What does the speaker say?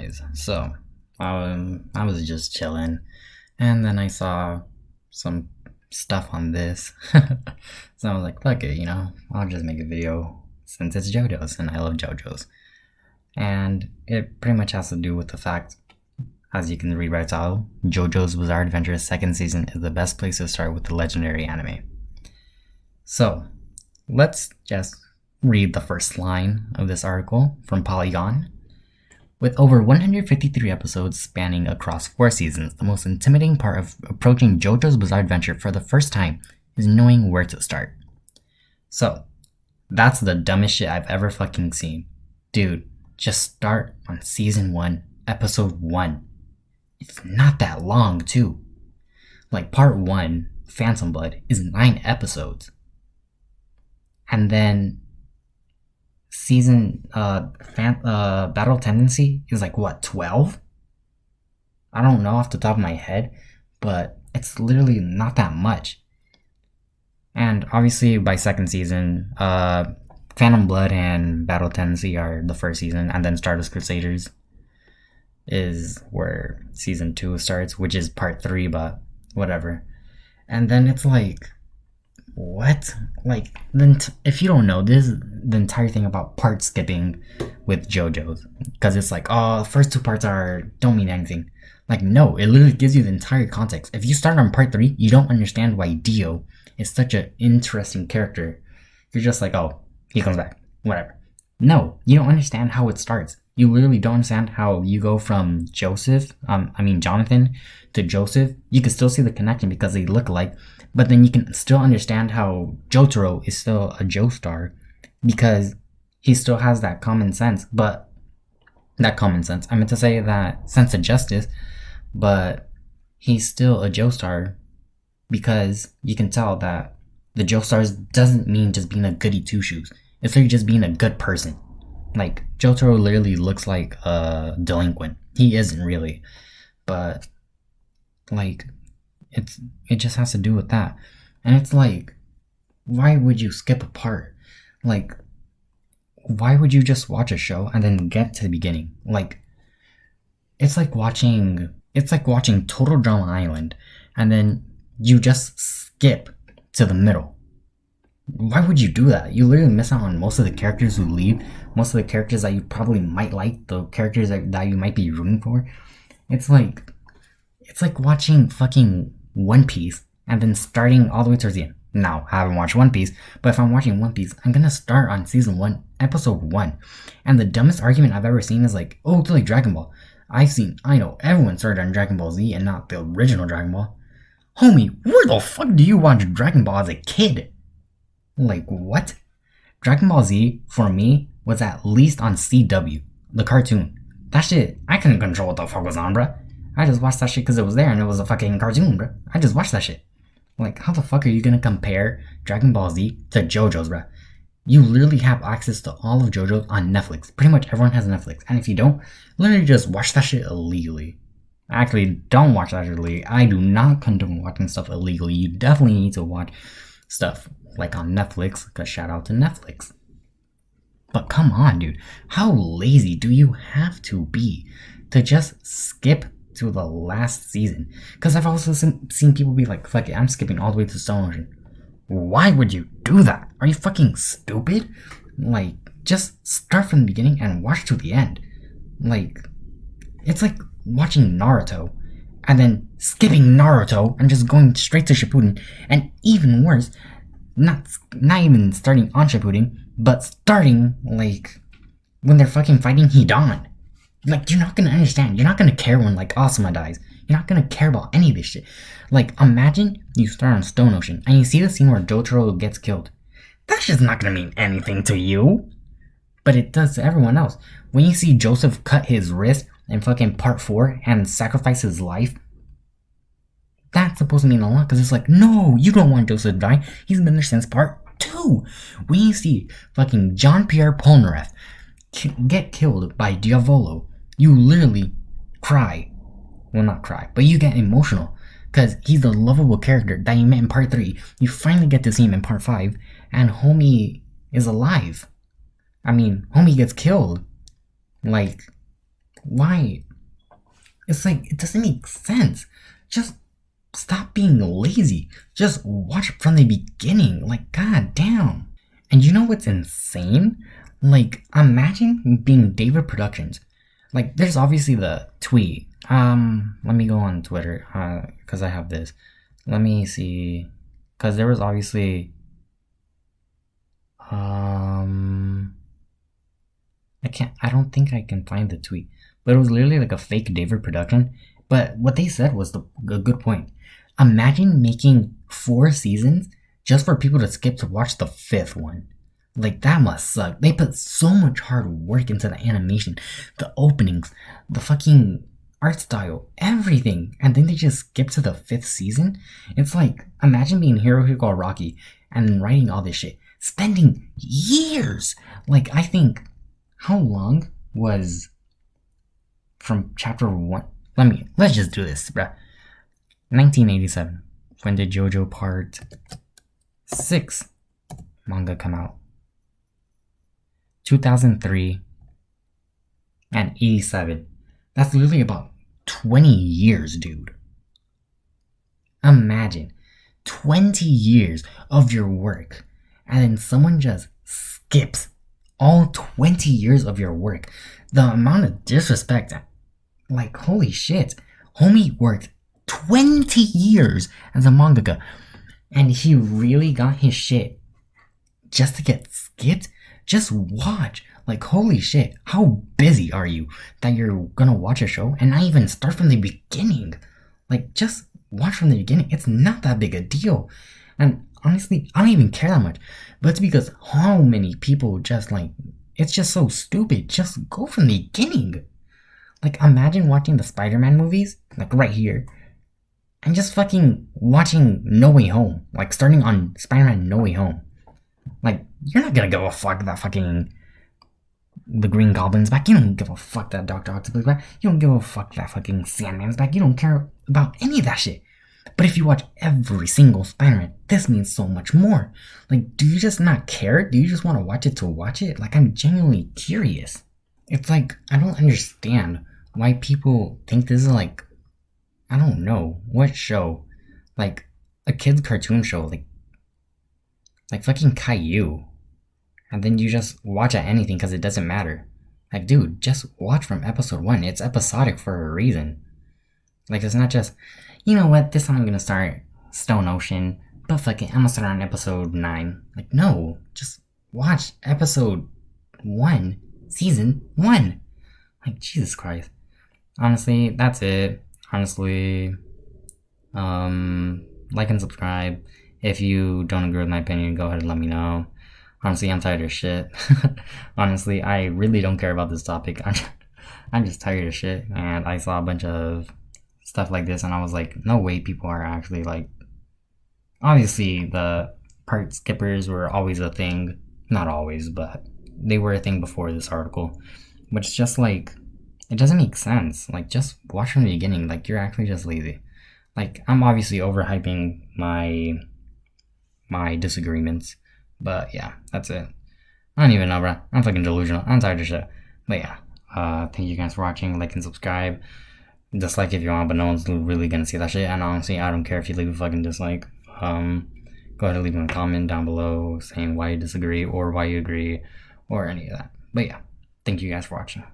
anyways, so I was just chilling, and then I saw some stuff on this, so I was like, fuck it, I'll just make a video since it's Jojo's, and I love Jojo's, and it pretty much has to do with the fact, as you can read right out, Jojo's Bizarre Adventure second season is the best place to start with the legendary anime. So, let's just read the first line of this article from Polygon. With over 153 episodes spanning across 4 seasons, the most intimidating part of approaching JoJo's Bizarre Adventure for the first time is knowing where to start. So, that's the dumbest shit I've ever fucking seen. Dude, just start on season 1, episode 1. It's not that long, too. Like, part 1, Phantom Blood, is 9 episodes. And then season Battle Tendency is like what, 12? I don't know off the top of my head, but it's literally not that much. And obviously by second season, Phantom Blood and Battle Tendency are the first season, and then Stardust Crusaders is where season 2 starts, which is part 3, but whatever. And then it's like, what? Like, then if you don't know, this is the entire thing about part skipping with JoJo's, because it's like, oh, the first 2 parts don't mean anything. Like, no, it literally gives you the entire context. If you start on part 3, you don't understand why Dio is such an interesting character. You're just like, oh, he comes back, whatever. No, you don't understand how it starts. You literally don't understand how you go from Jonathan to Joseph. You can still see the connection because they look alike, but then you can still understand how Jotaro is still a Joestar because he still has that common sense. But that common sense, I meant to say that sense of justice, but he's still a Joestar because you can tell that the Joestars doesn't mean just being a goody two shoes. It's literally just being a good person. Like, Jotaro literally looks like a delinquent. He isn't really, but like, it just has to do with that. And it's like, why would you skip a part? Like, why would you just watch a show and then get to the beginning? Like, it's like watching Total Drama Island and then you just skip to the middle. Why would you do that? You literally miss out on most of the characters who leave, most of the characters that you probably might like, the characters that you might be rooting for. It's like watching fucking One Piece and then starting all the way towards the end. Now, I haven't watched One Piece, but if I'm watching One Piece, I'm gonna start on season 1, episode 1. And the dumbest argument I've ever seen is like, oh, it's like Dragon Ball. I know everyone started on Dragon Ball Z and not the original Dragon Ball. Homie, where the fuck do you watch Dragon Ball as a kid? Like, what? Dragon Ball Z, for me, was at least on CW, the cartoon. That shit, I couldn't control what the fuck was on, bruh. I just watched that shit because it was there and it was a fucking cartoon, bruh. I just watched that shit. Like, how the fuck are you gonna compare Dragon Ball Z to JoJo's, bruh? You literally have access to all of JoJo's on Netflix. Pretty much everyone has Netflix. And if you don't, literally just watch that shit illegally. Actually, don't watch that shit illegally. I do not condone watching stuff illegally. You definitely need to watch stuff like on Netflix, because shout out to Netflix. But come on, dude. How lazy do you have to be to just skip to the last season? Because I've also seen people be like, fuck it, I'm skipping all the way to Stone Ocean. Why would you do that? Are you fucking stupid? Like, just start from the beginning and watch to the end. Like, it's like watching Naruto and then skipping Naruto and just going straight to Shippuden. And even worse, not even starting on Shippuden, but starting, like, when they're fucking fighting Hidan. Like, you're not gonna understand. You're not gonna care when, like, Asuma dies. You're not gonna care about any of this shit. Like, imagine you start on Stone Ocean and you see the scene where Jotaro gets killed. That's just not gonna mean anything to you. But it does to everyone else. When you see Joseph cut his wrist in fucking part 4 and sacrifice his life, that's supposed to mean a lot, because it's like, no, you don't want Joseph to die. He's been there since part 2. When you see fucking Jean-Pierre Polnareff get killed by Diavolo, you literally cry. Well, not cry, but you get emotional, because he's the lovable character that you met in part 3. You finally get to see him in part 5, and homie is alive. I mean, homie gets killed. Like, Why? It's like, it doesn't make sense. Just stop being lazy. Just watch it from the beginning. Like, god damn. And you know what's insane? Like, imagine being David Productions. Like, there's obviously the tweet. Let me go on Twitter, because I have this. Let me see. Because there was obviously, I don't think I can find the tweet. But it was literally like a fake David production. But what they said was a good point. Imagine making 4 seasons just for people to skip to watch the 5th one. Like, that must suck. They put so much hard work into the animation, the openings, the fucking art style, everything. And then they just skip to the 5th season? It's like, imagine being Hirohiko Rocky and then writing all this shit. Spending years! Like, I think, how long was from chapter 1? Let's just do this, bruh. 1987. When did Jojo Part 6 manga come out? 2003 and 87. That's literally about 20 years, dude. Imagine 20 years of your work and then someone just skips all 20 years of your work. The amount of disrespect, like, holy shit. Homie worked 20 years as a mangaka and he really got his shit just to get skipped? Just watch. Like, holy shit, how busy are you that you're gonna watch a show and not even start from the beginning? Like, just watch from the beginning. It's not that big a deal. And honestly, I don't even care that much. But it's because how many people just, like, it's just so stupid. Just go from the beginning. Like, imagine watching the Spider-Man movies, like right here, and just fucking watching No Way Home. Like, starting on Spider-Man No Way Home. Like, you're not gonna give a fuck that fucking the Green Goblin's back. You don't give a fuck that Dr. Octopus back. You don't give a fuck that fucking Sandman's back. You don't care about any of that shit. But if you watch every single Spider-Man, this means so much more. Like, do you just not care? Do you just want to watch it to watch it? Like, I'm genuinely curious. It's like, I don't understand why people think this is like, I don't know, what show? Like, a kid's cartoon show, like fucking Caillou. And then you just watch at anything because it doesn't matter. Like, dude, just watch from episode 1. It's episodic for a reason. Like, it's not just, you know what, this time I'm gonna start Stone Ocean, but fuck it, I'm gonna start on episode 9. Like, no, just watch episode 1, season 1. Like, Jesus Christ. Honestly, that's it. Honestly, like and subscribe. If you don't agree with my opinion, go ahead and let me know. Honestly, I'm tired of shit. Honestly, I really don't care about this topic. I'm just tired of shit. And I saw a bunch of stuff like this and I was like, no way people are actually like... Obviously, the part skippers were always a thing. Not always, but they were a thing before this article. But it's just like, it doesn't make sense. Like, just watch from the beginning. Like, you're actually just lazy. Like, I'm obviously overhyping my disagreements. But yeah, that's it. I don't even know, bro. I'm fucking delusional. I'm tired of shit. But yeah, thank you guys for watching. Like and subscribe. Dislike if you want, but no one's really gonna see that shit. And honestly, I don't care if you leave a fucking dislike. Go ahead and leave a comment down below saying why you disagree or why you agree or any of that. But yeah, thank you guys for watching.